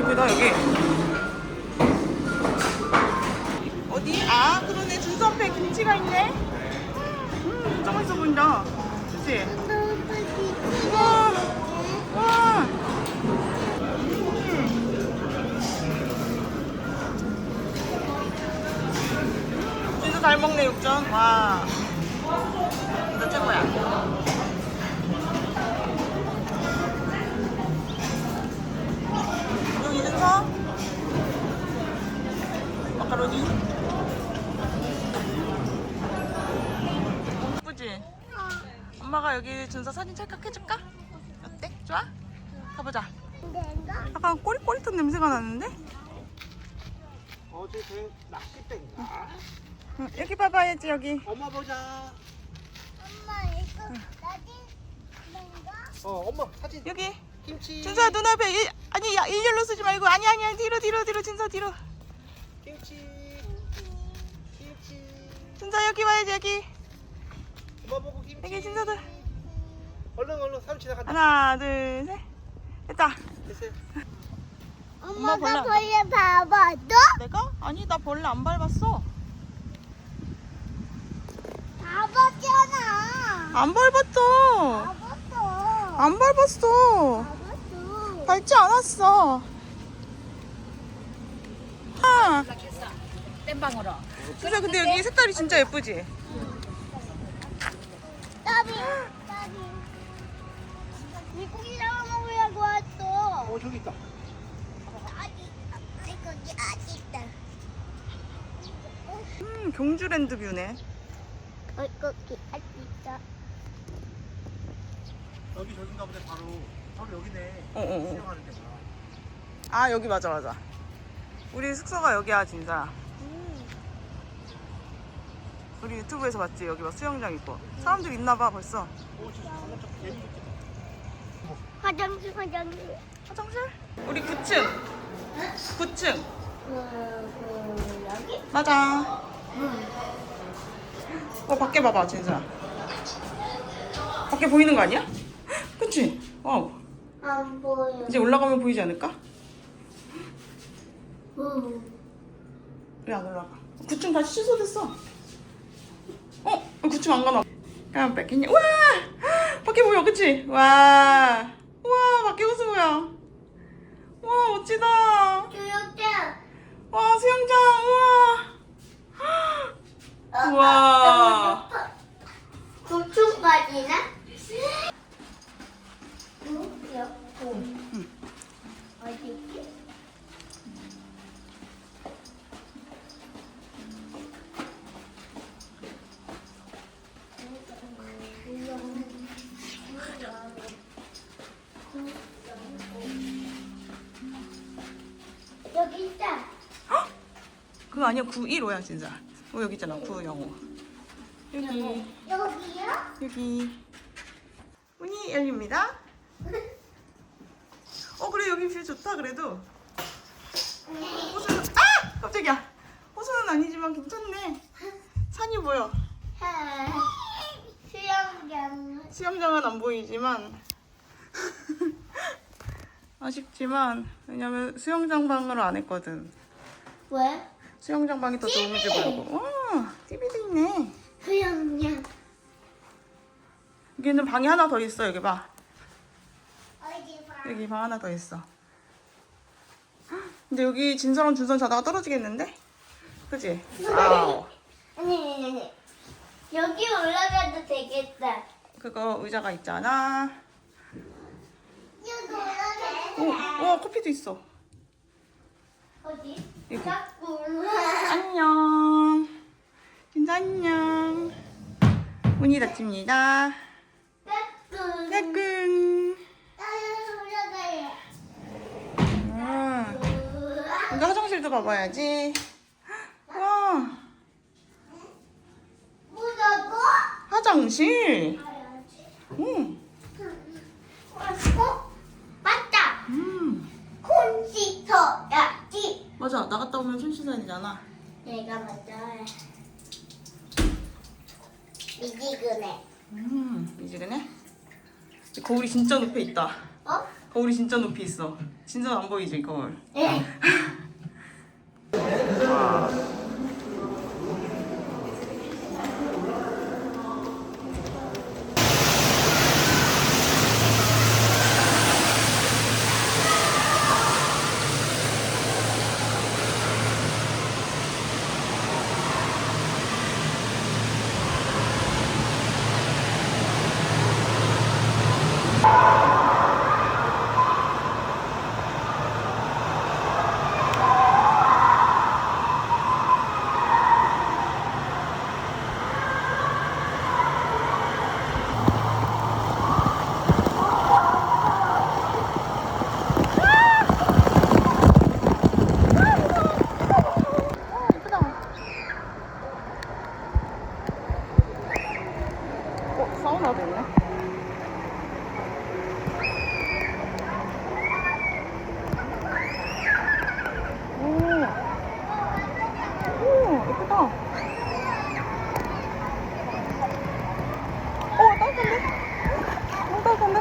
예쁘다 여기. 어디? 아 그러네. 준서 앞에 김치가 있네. 진짜 맛있어 보인다. 그치? 우와. 우와. 진짜 잘 먹네 육전. 와. 진짜 최고야. 여기 준서. 마카로니. 예쁘지? 엄마가 여기 준서 사진 찰칵 해줄까? 어때? 좋아? 가보자. 약간 꼬릿꼬릿한 냄새가 나는데? 어제 그 낚싯대인가? 응, 여기 봐봐야지 여기. 엄마 보자. 엄마 이거 사진 뭔가? 엄마 사진. 여기. 김치. 준서야 눈앞에 아니 야 일렬로 쓰지 말고 아니 뒤로 준서 뒤로. 김치. 김치. 준서 여기 와야지 여기. 엄마 보고 김치. 여기 준서들. 얼른 사진 지나간다. 하나 둘 셋. 됐다. 됐어요. 엄마 엄마가 몰라. 벌레 봐봐도? 내가? 아니 나 벌레 안 밟았어. 봐봤잖아. 안 밟았어. 봐봤어. 안 밟았어. 봐봤어. 밟지 않았어. 아. 땜방으로. 준서 근데 여기 색깔이 진짜 예쁘지? 따비. 미국이 잡아먹으려고 왔어. 저기 있다. 거기 아직 있다. 경주랜드 뷰네. 거기 아직 있다. 여기 저긴가 보네. 바로 여기네. 어어어. 수영하는 데가. 아 여기 맞아. 우리 숙소가 여기야 진짜. 우리 유튜브에서 봤지? 여기 막 수영장 있고. 사람들 있나봐 벌써. 진짜 강남쪽 예비 좋겠다. 화장실. 화장실? 우리 9층. 9층. 여기? 맞아. 밖에 봐봐 진짜. 밖에 보이는 거 아니야? 그치? 와우. 안 보여. 이제 올라가면 보이지 않을까? 응. 왜 안 올라가? 9층 다시 취소됐어. 9층 안 가나? 깜빡했냐? 와! 밖에 보여, 그치? 와! 우와, 밖에 호수 보여. 와, 멋지다. 수영장. 와, 수영장, 우와. 우와. 9층까지나? 어디 있지? 여기 있다. 그거 아니야, 915야, 진짜. 여기 있잖아, 905. 여기, 여기요? 여기. 문이 열립니다. 그래, 여기 뷰 좋다, 그래도. 호수는, 깜짝이야. 호수는 아니지만 괜찮네. 산이 보여. 수영장. 수영장은 안 보이지만 아쉽지만 왜냐면 수영장 방으로 안 했거든. 왜? 수영장 방이 더 좋은지 모르고. TV도 있네. 수영장. 여기는 방이 하나 더 있어. 여기 봐. 어디 봐. 여기 방 하나 더 있어. 근데 여기 진서랑 준선 자다가 떨어지겠는데? 그치? 와우. 아니. 여기 올라가도 되겠다. 그거 의자가 있잖아. 여기 올라가도 와 커피도 있어. 어디? 여기. 자꾸 안녕. 진짜 안녕. 문이 닫힙니다. 자꾸 까꿍. 올라가요. 여기 화장실도 가봐야지. 와, 뭐라고? 화장실. 응. 맞다. 콘시터야지. 맞아. 나갔다 오면 손 씻어야 되잖아. 내가 맞아. 미지근해. 미지근해? 거울이 진짜 높이 있다. 어? 거울이 진짜 높이 있어. 진짜 안 보이지 거울. 예. 사우나도 있네. 오, 예쁘다. 따뜻한데? 너무 따뜻한데?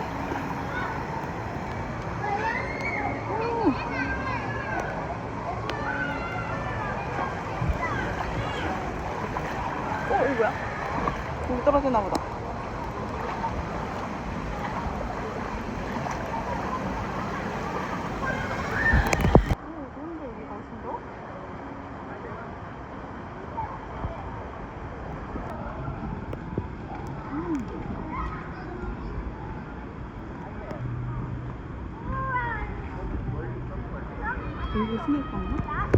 이거 뭐야? 여기 떨어졌나 보다. 이거 스낵빵인가?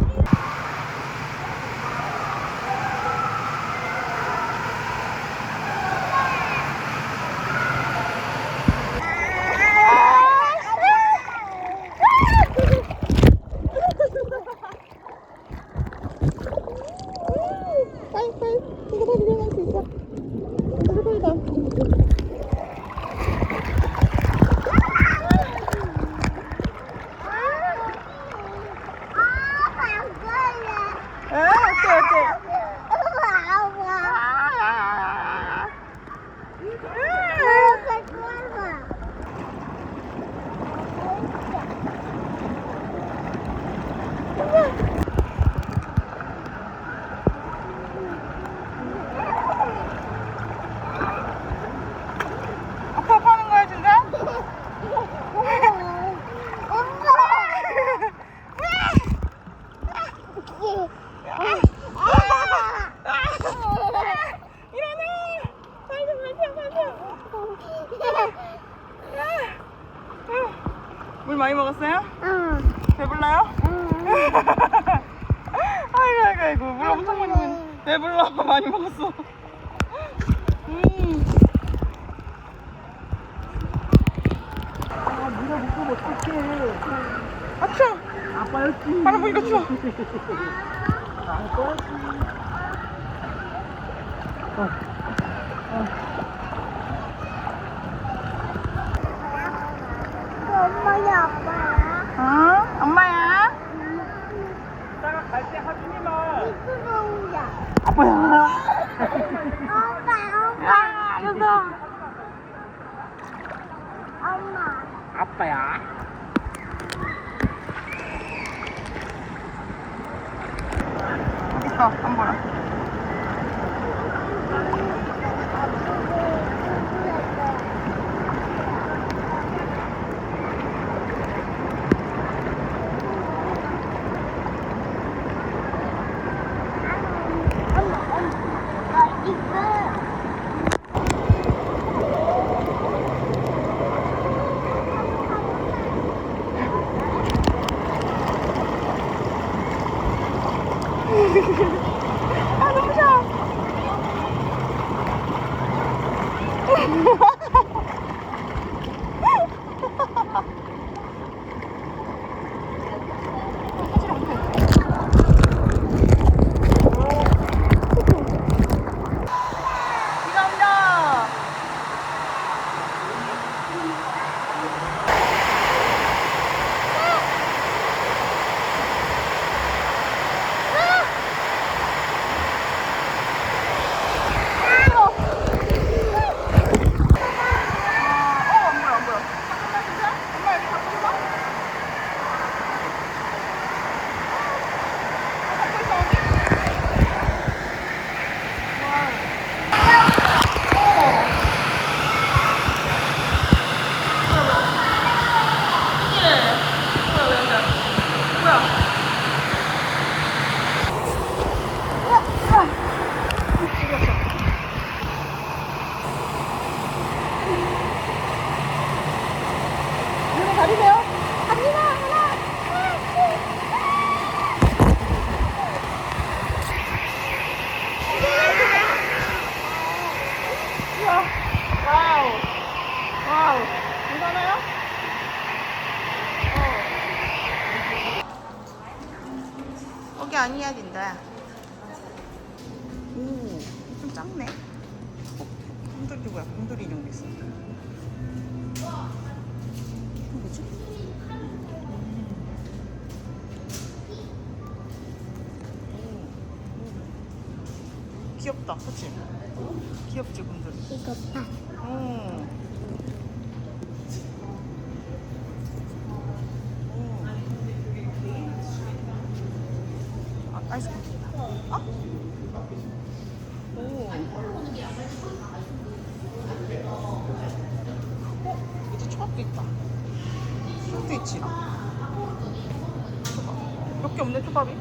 이거 다 밀어낼 수 있어. 이거 아빠 파는 거야 진짜? 물 많이 먹었어요? 배불러요? 아이고 물 엄청 많이 먹었네. 배불러. 많이 먹었어. 물에 묶으면 어떡해. 아 추워. 아빠였지. 바로 보니까 추워. 엄마야 아빠야? 엄마야? 이따가 갈 때 하준이만. 이쁘다. 아빠야. 엄마. 알았어. 엄마. 아빠야. 있어. 안 보라. 아 너무 좋아. 비가 온다. 와우. 와우. 괜찮아요? 거기 아니야, 딘다야. 오, 좀 작네. 곰돌이 뭐야? 곰돌이 인형 있어. 이거 뭐지? 귀엽다, 그치? 귀엽지, 곰돌이? 이거 봐. 오. 아, 아이스크림. 아? 오. 이제 초밥도 있다. 초밥도 있지. 초밥. 몇 개 없네, 초밥이.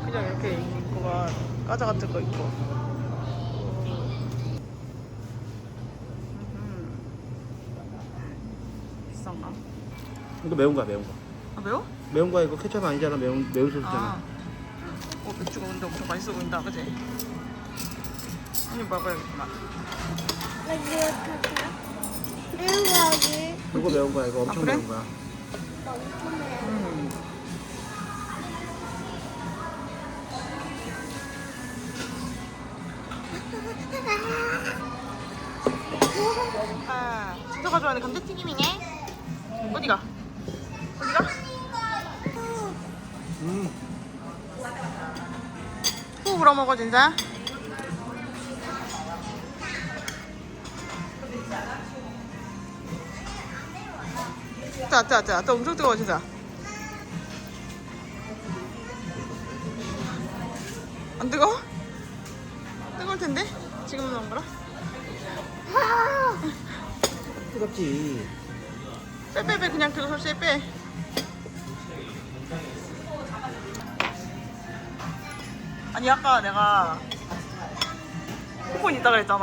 그냥 이렇게 있고만 과자 같은 거 있고. 비싼가? 이거 매운 거야, 매운 거. 아, 매워? 매운 거야, 이거 케첩 아니잖아. 매운 소스잖아. 아. 맥주가 근데 엄청 맛있어 보인다, 그치? 한입 먹어야겠구만. 여기 가자. 매운 거 여기. 이거 매운 거야, 이거 엄청 그래? 매운 거야. 엄청 매워. 아, 진서가 좋아하는 감자튀김이네. 어디가? 어디가? 후 불어 먹어, 진짜. 자, 엄청 뜨거워, 진짜. 안 뜨거워? 뜨거울 텐데? 지금 넣은 거라? 뜨겁지. 빼, 그냥 그거 솔직히 빼. 아니, 아까 내가 쿠폰 있다 그랬잖아.